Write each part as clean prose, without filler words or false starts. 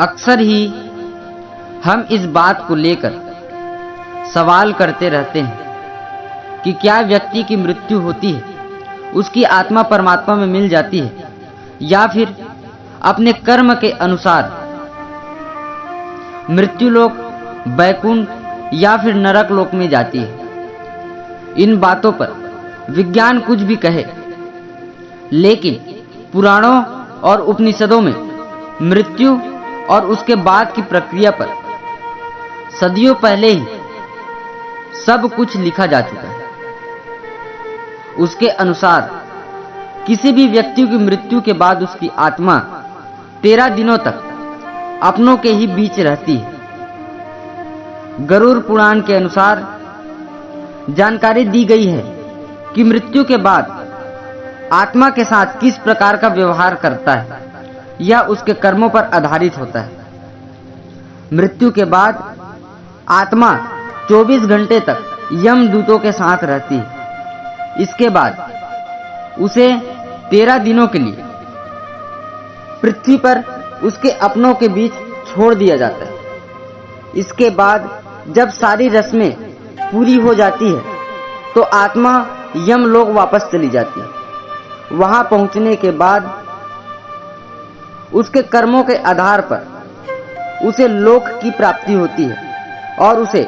अक्सर ही हम इस बात को लेकर सवाल करते रहते हैं कि क्या व्यक्ति की मृत्यु होती है उसकी आत्मा परमात्मा में मिल जाती है या फिर अपने कर्म के अनुसार मृत्यु लोक, बैकुंठ या फिर नरक लोक में जाती है। इन बातों पर विज्ञान कुछ भी कहे, लेकिन पुराणों और उपनिषदों में मृत्यु और उसके बाद की प्रक्रिया पर सदियों पहले ही सब कुछ लिखा जा चुका है। उसके अनुसार किसी भी व्यक्ति की मृत्यु के बाद उसकी आत्मा 13 दिनों तक अपनों के ही बीच रहती है। गरुड़ पुराण के अनुसार जानकारी दी गई है कि मृत्यु के बाद आत्मा के साथ किस प्रकार का व्यवहार करता है यह उसके कर्मों पर आधारित होता है। मृत्यु के बाद आत्मा 24 घंटे तक यमदूतों के साथ रहती है। इसके बाद उसे 13 दिनों के लिए पृथ्वी पर उसके अपनों के बीच छोड़ दिया जाता है। इसके बाद जब सारी रस्में पूरी हो जाती है तो आत्मा यमलोक वापस चली जाती है। वहां पहुंचने के बाद उसके कर्मों के आधार पर उसे लोक की प्राप्ति होती है और उसे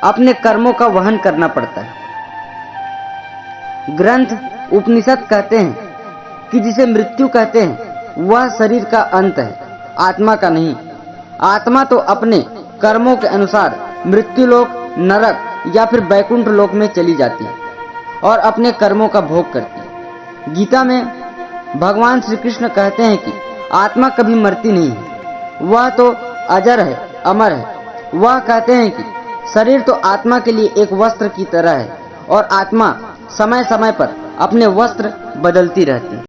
अपने कर्मों का वहन करना पड़ता है। ग्रंथ उपनिषद कहते हैं कि जिसे मृत्यु कहते हैं वह शरीर का अंत है, आत्मा का नहीं। आत्मा तो अपने कर्मों के अनुसार मृत्यु लोक, नरक या फिर बैकुंठ लोक में चली जाती है और अपने कर्मों का भोग करती है। गीता में भगवान श्री कृष्ण कहते हैं कि आत्मा कभी मरती नहीं है, वह तो अजर है, अमर है। वह कहते हैं कि शरीर तो आत्मा के लिए एक वस्त्र की तरह है और आत्मा समय समय पर अपने वस्त्र बदलती रहती है।